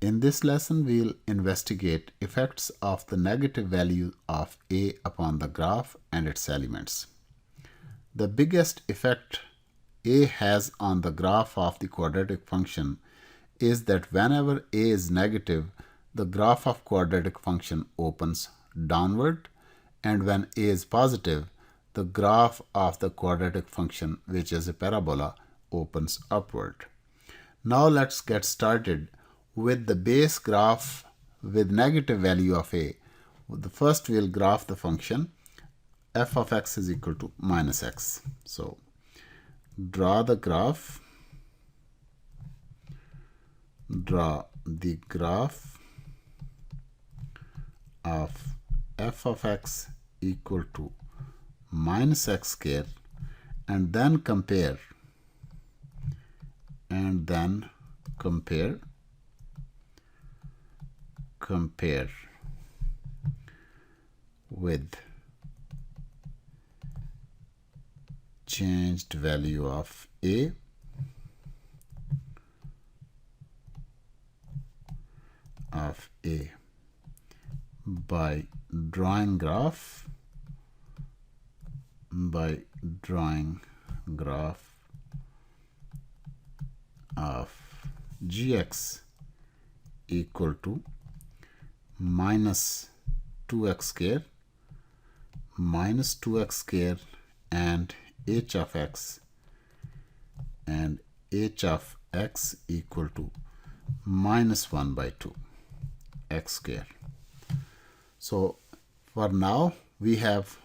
In this lesson, we'll investigate effects of the negative value of a upon the graph and its elements. The biggest effect a has on the graph of the quadratic function is that whenever a is negative, the graph of quadratic function opens downward, and when a is positive, the graph of the quadratic function, which is a parabola, opens upward. Now let's get started with the base graph with negative value of a. First we'll graph the function f of x is equal to minus x. So draw the graph of f of x equal to minus x square, and then compare with changed value of a by drawing graph of gx equal to minus 2x square and h of x equal to minus 1 by 2 x square. So for now we have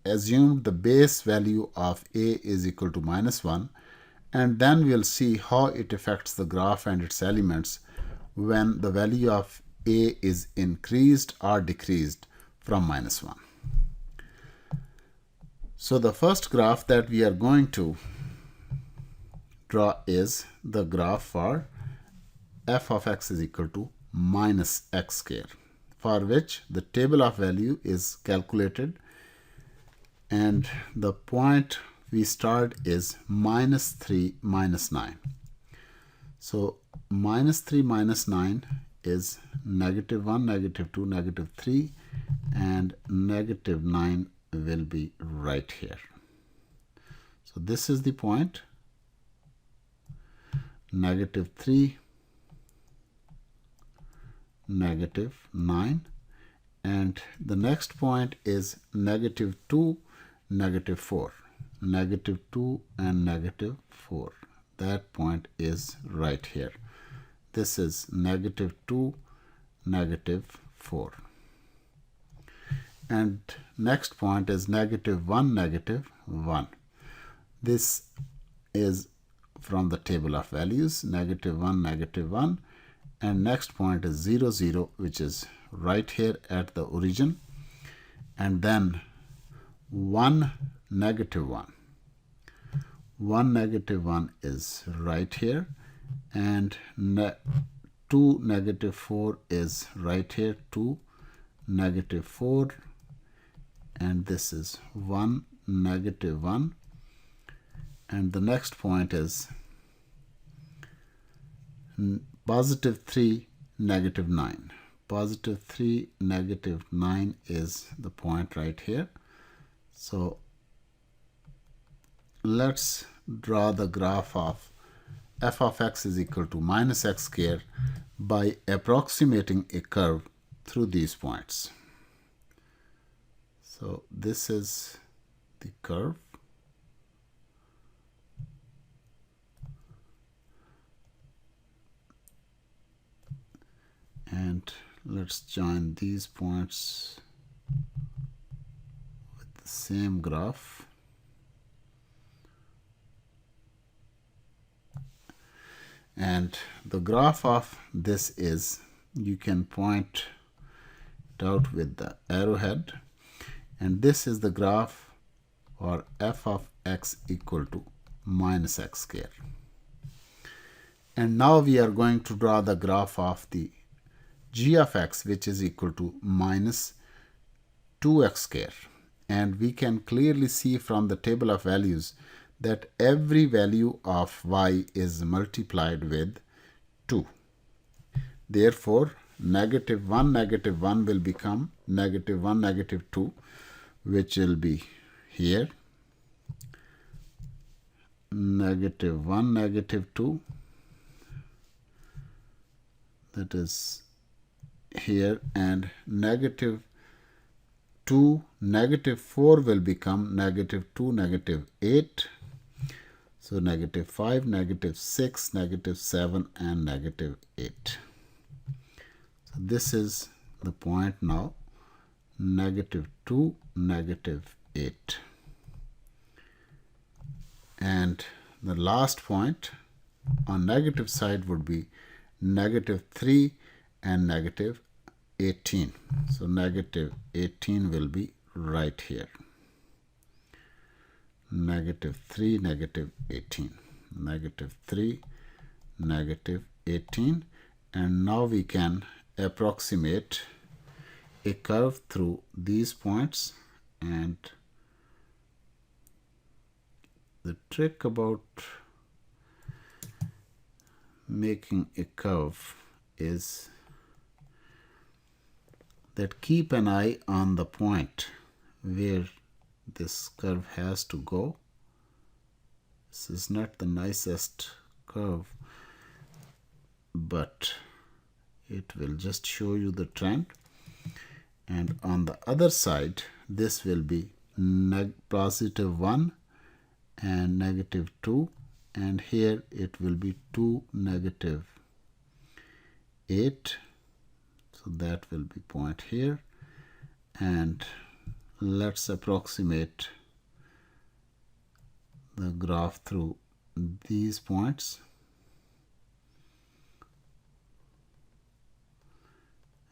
assumed the base value of a is equal to minus 1, and then we'll see how it affects the graph and its elements when the value of a is increased or decreased from minus 1. So the first graph that we are going to draw is the graph for f of x is equal to minus x square, for which the table of value is calculated, and the point we start is minus 3 minus 9. So minus 3 minus 9 is negative 1, negative 2, negative 3, and negative 9 will be right here. So this is the point, negative 3, negative 9, and the next point is negative 2, negative 4. Negative 2 and negative 4. That point is right here. This is negative 2, negative 4. And next point is negative 1, negative 1. This is from the table of values, negative 1, negative 1. And next point is 0, 0, which is right here at the origin. And then 1, negative 1. 1, negative 1 is right here. And 2, negative 4 is right here. 2, negative 4. And this is 1, negative 1. And the next point is positive 3, negative 9. Positive 3, negative 9 is the point right here. So let's draw the graph of f of x is equal to minus x square by approximating a curve through these points. So this is the curve. And let's join these points with the same graph. And the graph of this is, you can point it out with the arrowhead. And this is the graph for f of x equal to minus x square. And now we are going to draw the graph of the g of x, which is equal to minus 2x square. And we can clearly see from the table of values that every value of y is multiplied with 2. Therefore, -1 will become -1 -2, which will be here. -1 -2, that is here, and -2 -4 will become -2 -8. So -5 -6 -7 and -8. So this is the point now, -2 -8. And the last point on negative side would be -3 and -18. So -18 will be right here. -3 -18. -3 -18. And now we can approximate a curve through these points. And the trick about making a curve is that keep an eye on the point where this curve has to go. This is not the nicest curve, but it will just show you the trend. And on the other side, this will be +1 and -2, and here it will be 2 -8. So that will be point here. And let's approximate the graph through these points.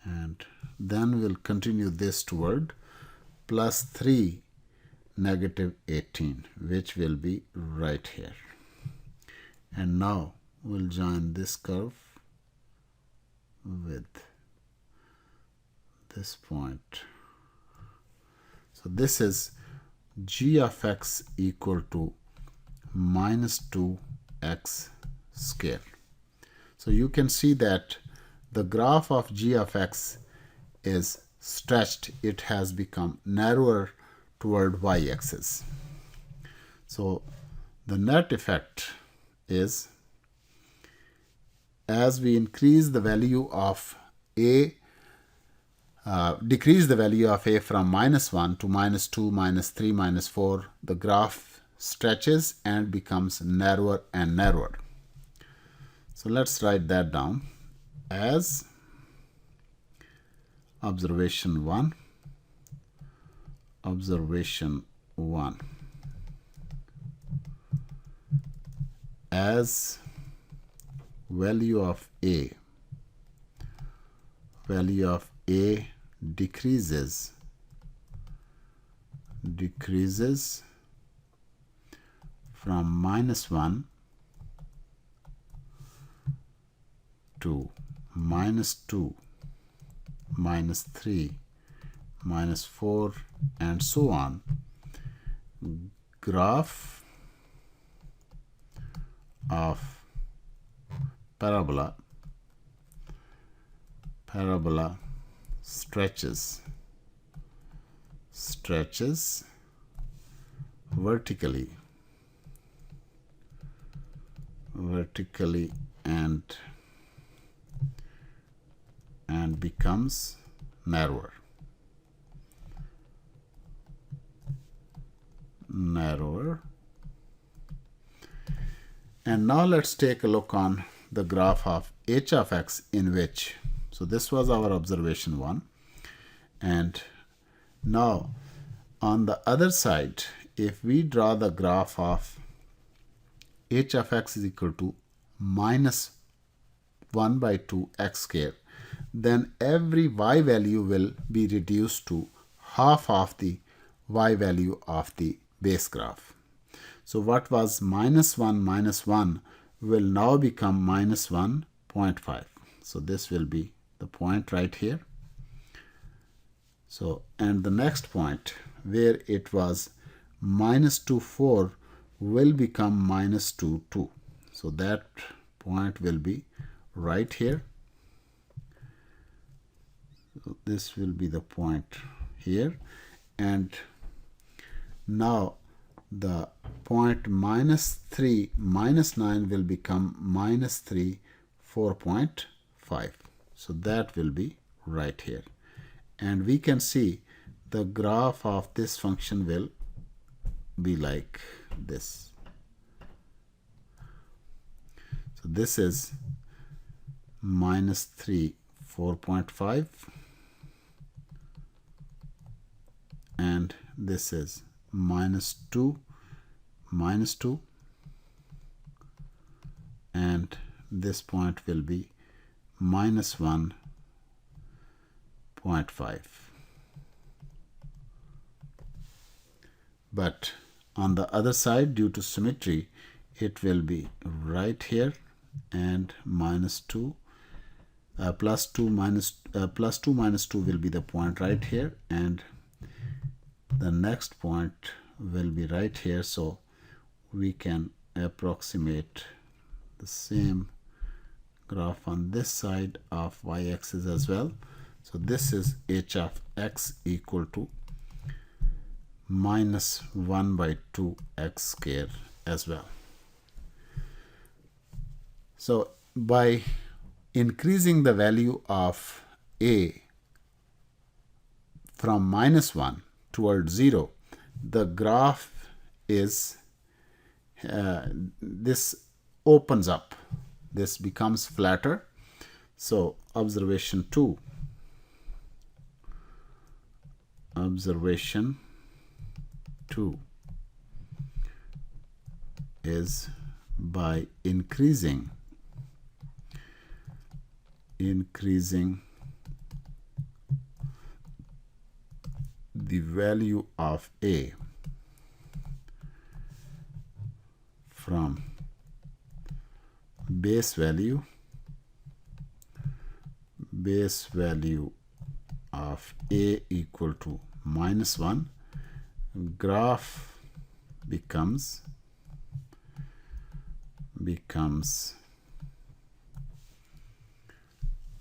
And then we'll continue this toward +3 -18, which will be right here. And now we'll join this curve with this point. So this is g of x equal to -2x square. So you can see that the graph of g of x is stretched. It has become narrower toward y-axis. So the net effect is, as we increase the value of a, decrease the value of a from -1 to -2, -3, -4, the graph stretches and becomes narrower and narrower. So let's write that down as observation 1. Observation 1. As value of a decreases from -1 to -2, -3, -4, and so on, graph of parabola stretches vertically and becomes narrower. And now let's take a look on the graph of h of x, in which, so this was our observation 1, and now on the other side, if we draw the graph of h of x is equal to -1/2 x square, then every y value will be reduced to half of the y value of the base graph. So what was -1 will now become -1.5. So this will be the point right here. So, and the next point where it was -2.4 will become -2.2. So that point will be right here. So this will be the point here, and now the point -3 -9 will become -3 4.5. So that will be right here, and we can see the graph of this function will be like this. So this is -3 4.5, and this is -2 -2, and this point will be -1.5. But on the other side, due to symmetry, it will be right here, and -2 +2 -2 will be the point right here, and the next point will be right here. So we can approximate the same graph on this side of y-axis as well. So this is h of x equal to -1/2 x squared as well. So by increasing the value of a from -1 towards 0, the graph is this opens up, this becomes flatter. So observation 2 is by increasing the value of a from base value of a equal to -1, graph becomes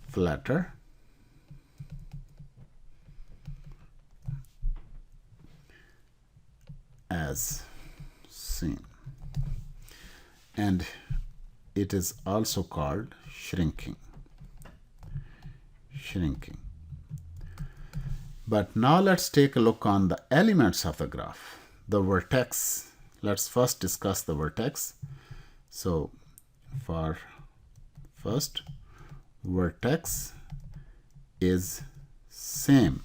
flatter, as seen, and it is also called shrinking. But now let's take a look on the elements of the graph. The vertex, let's first discuss the vertex. So for first, vertex is same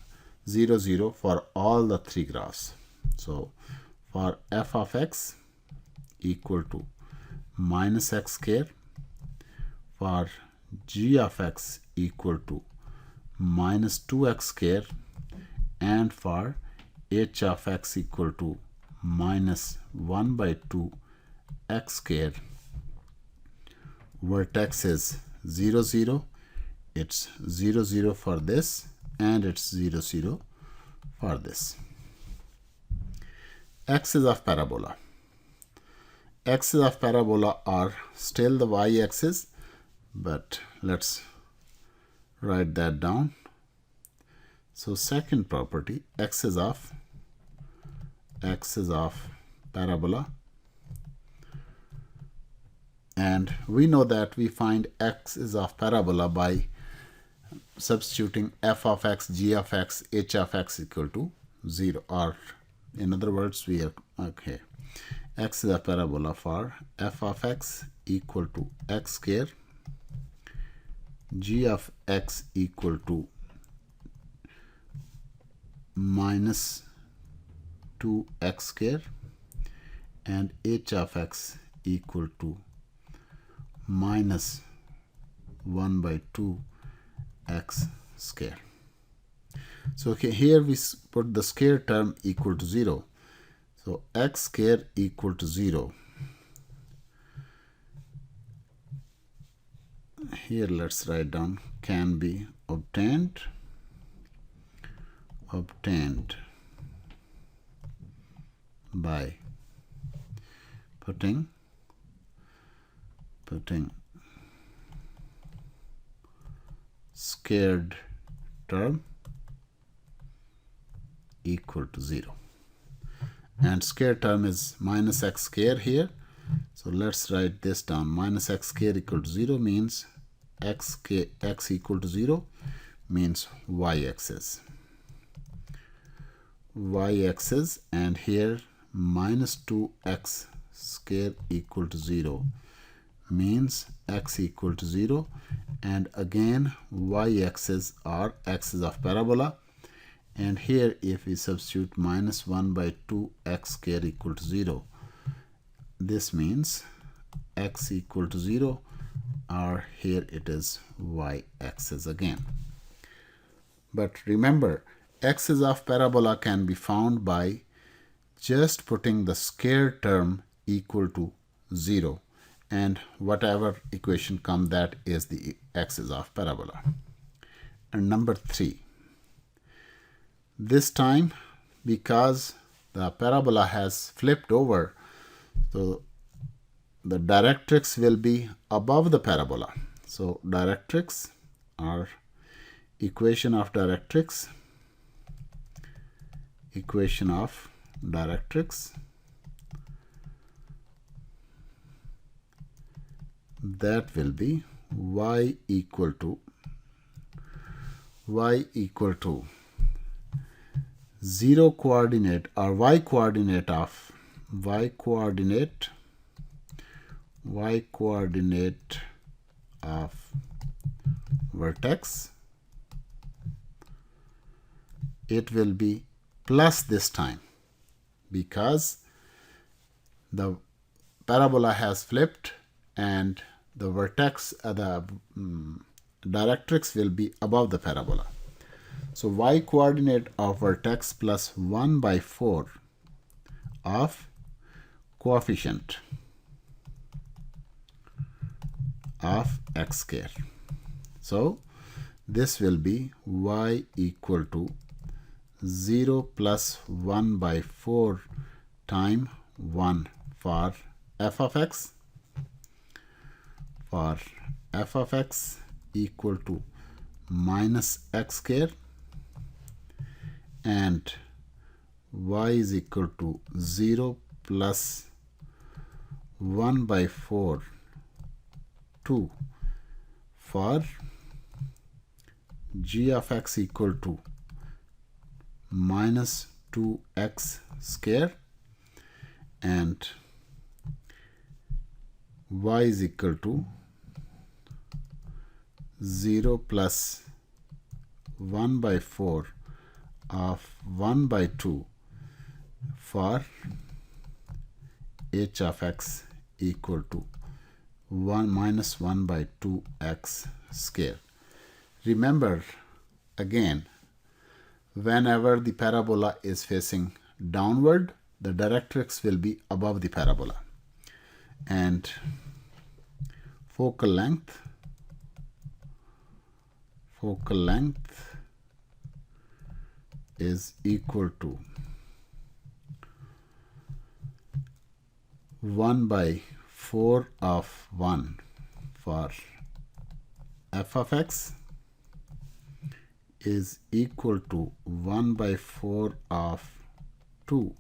0 0 for all the three graphs. So for f of x equal to -x squared, for g of x equal to -2x squared, and for h of x equal to -1/2 x squared, vertex is 0 0. It's 0 0 for this, and it's 0 0 for this. Axes of parabola. Axes of parabola are still the y-axis, but let's write that down. So second property, axes of parabola, and we know that we find axes of parabola by substituting f of x, g of x, h of x equal to 0, or in other words, we are okay. Axis of parabola for f of x equal to x squared, g of x equal to -2x squared, and h of x equal to -1/2 x squared. So okay, here we put the square term equal to 0. So x squared equal to 0. Here let's write down can be obtained by putting squared term equal to 0. And square term is minus x square here. So let's write this down. Minus x square equal to 0 means x equal to 0 means y-axis. Y-axis, and here minus 2x square equal to 0 means x equal to 0, and again y-axis or axis of parabola, and here if we substitute minus 1 by 2x square equal to 0, this means x equal to 0, or here it is y-axis again. But remember, axis of parabola can be found by just putting the square term equal to 0, and whatever equation comes, that is the axis of parabola. And number 3, this time because the parabola has flipped over, so the directrix will be above the parabola. So directrix, or equation of directrix, that will be y equal to 0 coordinate or y coordinate of vertex. It will be plus this time because the parabola has flipped and the vertex, the directrix will be above the parabola. So y coordinate of vertex plus 1 by 4 of coefficient of x square. So this will be y equal to 0 plus 1 by 4 times 1 for f of x. For f of x equal to minus x square, and y is equal to 0 plus 1 by 4 2 for g of x equal to minus 2x square, and y is equal to 0 plus 1 by 4 of 1 by 2 for h of x equal to 1 minus 1 by 2x square. Remember again, whenever the parabola is facing downward, the directrix will be above the parabola, and focal length is equal to 1 by 4 of 1 for f of x is equal to 1 by 4 of 2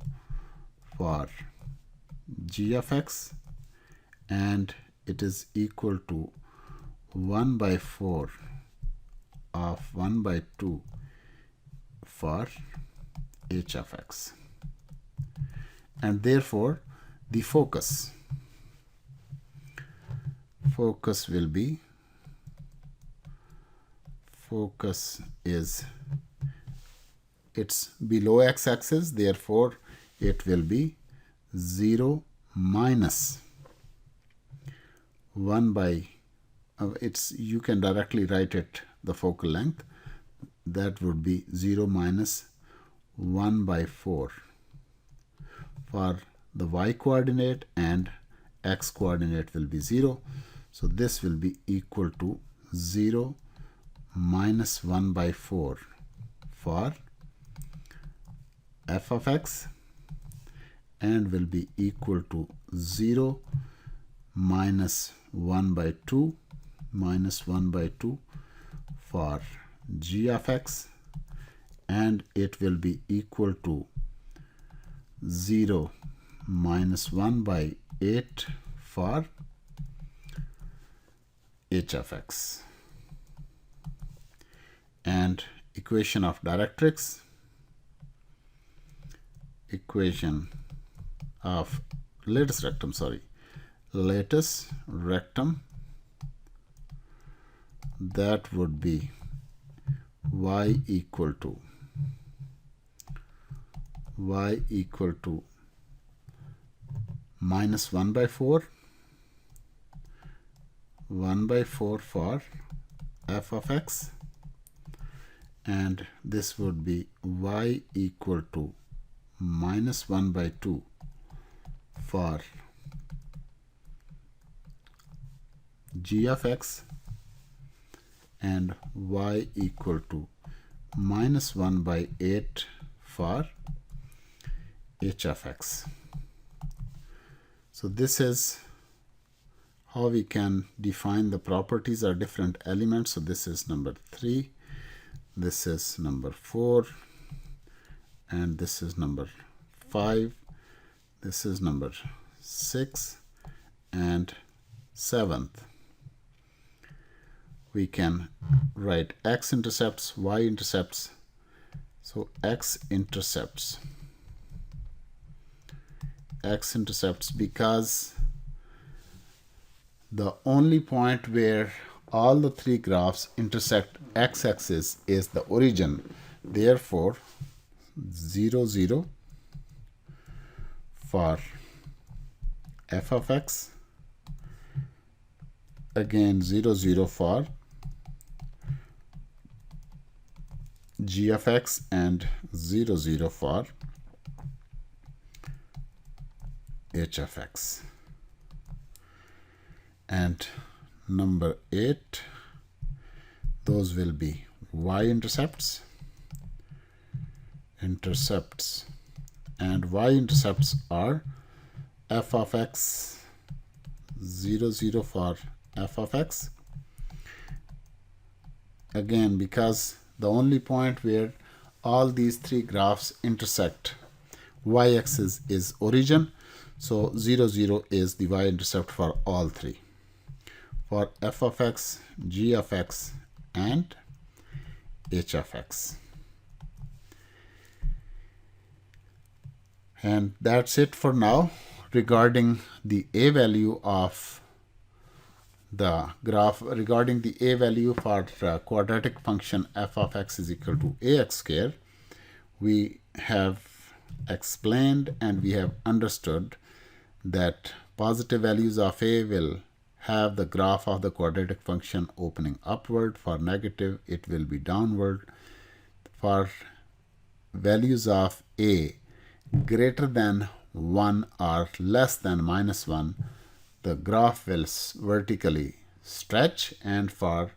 for g of x, and it is equal to 1 by 4 of 1 by 2 for h of x. And therefore the focus will be, it's below x-axis, therefore it will be 0 minus 1 by, you can directly write it, the focal length, that would be 0 minus 1 by 4 for the y coordinate, and x coordinate will be 0. So this will be equal to 0 minus 1 by 4 for f of x, and will be equal to 0 minus 1 by 2 for g of x, and it will be equal to 0 minus 1 by 8 for h of x. And equation of directrix, equation of lattice rectum, that would be y equal to minus 1 by 4 for f of x, and this would be y equal to minus 1 by 2 for g of x, and y equal to minus 1 by 8 for h of x. So this is how we can define the properties of different elements. So this is number 3, this is number 4, and this is number 5, this is number 6, and 7th. We can write x-intercepts, y-intercepts. So x-intercepts because the only point where all the three graphs intersect x-axis is the origin. Therefore, 0, 0 for f of x, again 0, 0 for g of x, and 0, 0 for h of x. And number 8, those will be y-intercepts, and y-intercepts are f of x, 0, 0 for f of x. Again, because the only point where all these three graphs intersect y-axis is origin, so 0, 0 is the y-intercept for all three, for f of x, g of x, and h of x. And that's it for now regarding the a value of the graph, regarding the a value for quadratic function f of x is equal to ax square. We have explained and we have understood that positive values of a will have the graph of the quadratic function opening upward. For negative, it will be downward. For values of a greater than 1 or less than -1, the graph will vertically stretch, and for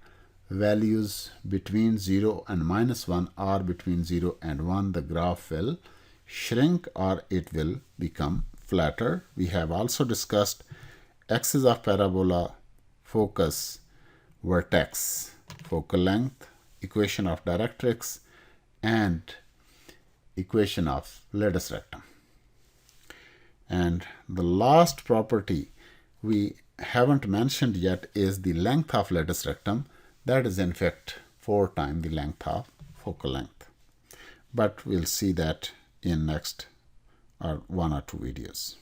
values between 0 and -1 or between 0 and 1, the graph will shrink or it will become flatter. We have also discussed axis of parabola, focus, vertex, focal length, equation of directrix, and equation of lattice rectum. And the last property we haven't mentioned yet is the length of lattice rectum. That is in fact 4 times the length of focal length. But we'll see that in next or 1 or 2 videos.